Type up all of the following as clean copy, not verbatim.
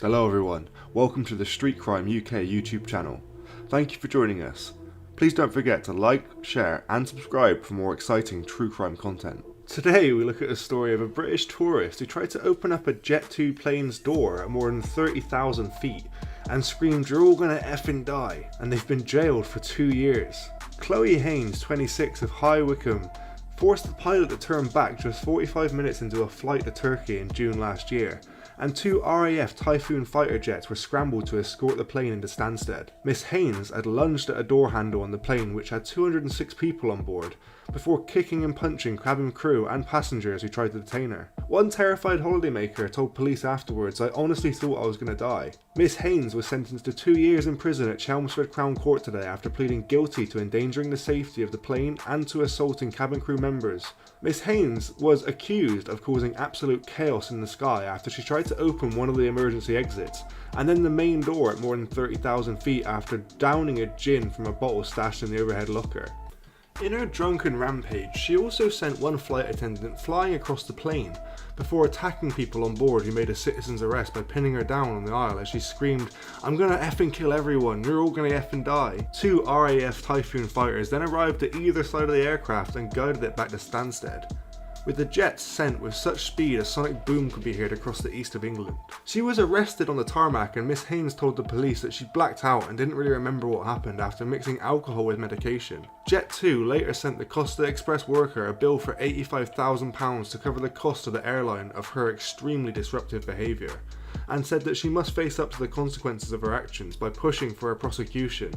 Hello everyone, welcome to the Street Crime UK YouTube channel. Thank you for joining us. Please don't forget to like, share and subscribe for more exciting true crime content. Today we look at a story of a British tourist who tried to open up a Jet 2 plane's door at more than 30,000 feet and screamed, "You're all gonna effing die," and they've been jailed for 2 years. Chloe Haines, 26 of High Wycombe, forced the pilot to turn back just 45 minutes into a flight to Turkey in June last year, and 2 RAF Typhoon fighter jets were scrambled to escort the plane into Stansted. Miss Haines had lunged at a door handle on the plane which had 206 people on board, before kicking and punching cabin crew and passengers who tried to detain her. One terrified holidaymaker told police afterwards, "I honestly thought I was going to die." Miss Haines was sentenced to 2 years in prison at Chelmsford Crown Court today after pleading guilty to endangering the safety of the plane and to assaulting cabin crew members. Miss Haines was accused of causing absolute chaos in the sky after she tried to open one of the emergency exits, and then the main door at more than 30,000 feet after downing a gin from a bottle stashed in the overhead locker. In her drunken rampage, she also sent one flight attendant flying across the plane before attacking people on board who made a citizen's arrest by pinning her down on the aisle as she screamed, "I'm gonna effing kill everyone, you're all gonna effing die." 2 RAF Typhoon fighters then arrived at either side of the aircraft and guided it back to Stansted, with the jets sent with such speed a sonic boom could be heard across the east of England. She was arrested on the tarmac, and Miss Haines told the police that she blacked out and didn't really remember what happened after mixing alcohol with medication. Jet 2 later sent the Costa Express worker a bill for £85,000 to cover the cost of the airline of her extremely disruptive behaviour, and said that she must face up to the consequences of her actions by pushing for a prosecution,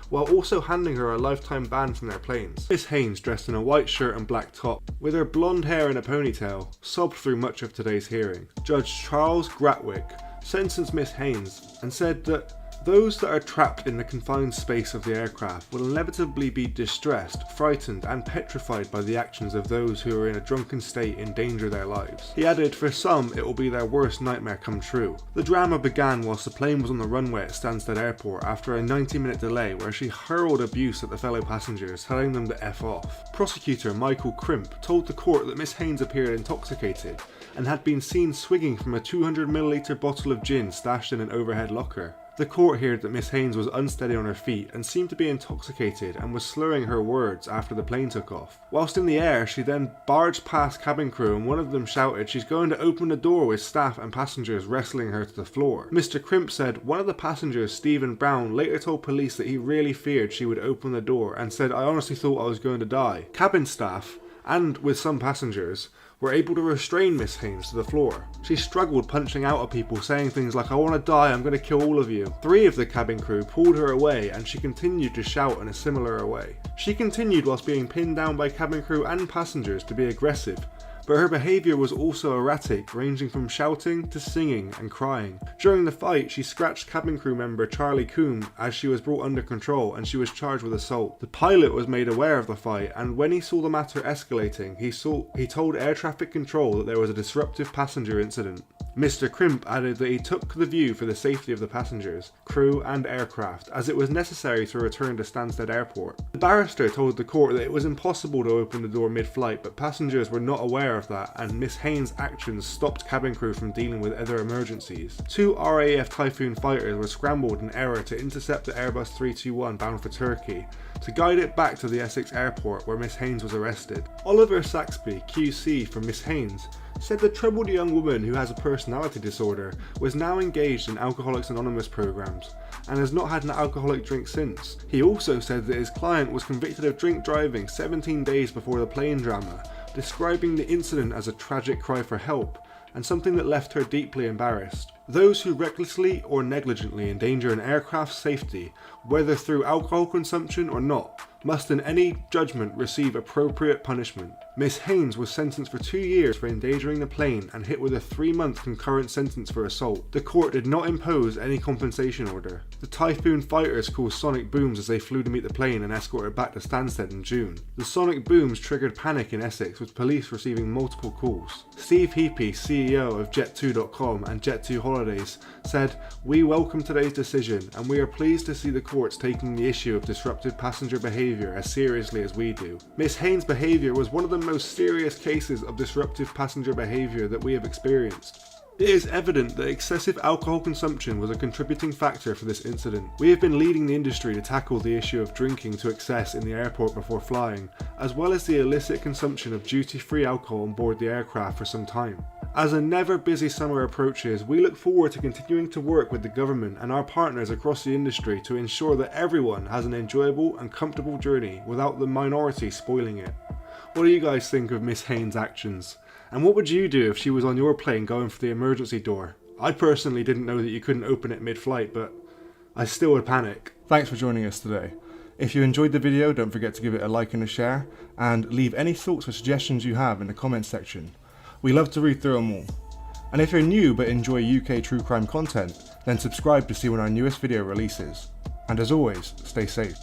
while also handing her a lifetime ban from their planes. Miss Haines, dressed in a white shirt and black top, with her blonde hair in a ponytail, sobbed through much of today's hearing. Judge Charles Gratwick sentenced Miss Haines and said that those that are trapped in the confined space of the aircraft will inevitably be distressed, frightened and petrified by the actions of those who are in a drunken state endanger their lives. He added, for some it will be their worst nightmare come true. The drama began whilst the plane was on the runway at Stansted Airport after a 90-minute delay where she hurled abuse at the fellow passengers, telling them to F off. Prosecutor Michael Crimp told the court that Miss Haines appeared intoxicated and had been seen swigging from a 200ml bottle of gin stashed in an overhead locker. The court heard that Miss Haines was unsteady on her feet and seemed to be intoxicated and was slurring her words after the plane took off. Whilst in the air, she then barged past cabin crew and one of them shouted she's going to open the door, with staff and passengers wrestling her to the floor. Mr. Crimp said one of the passengers, Stephen Brown, later told police that he really feared she would open the door and said, "I honestly thought I was going to die." Cabin staff, and with some passengers, were able to restrain Miss Haines to the floor. She struggled punching out at people, saying things like, "I want to die, I'm going to kill all of you." 3 of the cabin crew pulled her away and she continued to shout in a similar way. She continued whilst being pinned down by cabin crew and passengers to be aggressive, but her behaviour was also erratic, ranging from shouting to singing and crying. During the fight, she scratched cabin crew member Charlie Coombe as she was brought under control and she was charged with assault. The pilot was made aware of the fight, and when he saw the matter escalating, he told air traffic control that there was a disruptive passenger incident. Mr. Crimp added that he took the view for the safety of the passengers, crew and aircraft, as it was necessary to return to Stansted Airport. The barrister told the court that it was impossible to open the door mid-flight, but passengers were not aware of that, and Miss Haines' actions stopped cabin crew from dealing with other emergencies. 2 RAF Typhoon fighters were scrambled in error to intercept the Airbus 321 bound for Turkey, to guide it back to the Essex airport where Miss Haines was arrested. Oliver Saxby, QC for Miss Haines, said the troubled young woman who has a personality disorder was now engaged in Alcoholics Anonymous programs and has not had an alcoholic drink since. He also said that his client was convicted of drink driving 17 days before the plane drama, describing the incident as a tragic cry for help and something that left her deeply embarrassed. Those who recklessly or negligently endanger an aircraft's safety, whether through alcohol consumption or not, must in any judgment receive appropriate punishment. Miss Haines was sentenced for 2 years for endangering the plane and hit with a 3-month concurrent sentence for assault. The court did not impose any compensation order. The Typhoon fighters caused sonic booms as they flew to meet the plane and escort it back to Stansted in June. The sonic booms triggered panic in Essex, with police receiving multiple calls. Steve Heapy, CEO of Jet2.com and Jet2 Holidays, said, "We welcome today's decision and we are pleased to see the courts taking the issue of disruptive passenger behaviour as seriously as we do. Miss Haines' behaviour was one of the most serious cases of disruptive passenger behaviour that we have experienced. It is evident that excessive alcohol consumption was a contributing factor for this incident. We have been leading the industry to tackle the issue of drinking to excess in the airport before flying, as well as the illicit consumption of duty-free alcohol on board the aircraft for some time. As a never busy summer approaches, we look forward to continuing to work with the government and our partners across the industry to ensure that everyone has an enjoyable and comfortable journey without the minority spoiling it. What do you guys think of Miss Haines' actions? And what would you do if she was on your plane going for the emergency door? I personally didn't know that you couldn't open it mid-flight, but I still would panic. Thanks for joining us today. If you enjoyed the video, don't forget to give it a like and a share, and leave any thoughts or suggestions you have in the comments section. We love to read through them all. And if you're new but enjoy UK true crime content, then subscribe to see when our newest video releases. And as always, stay safe.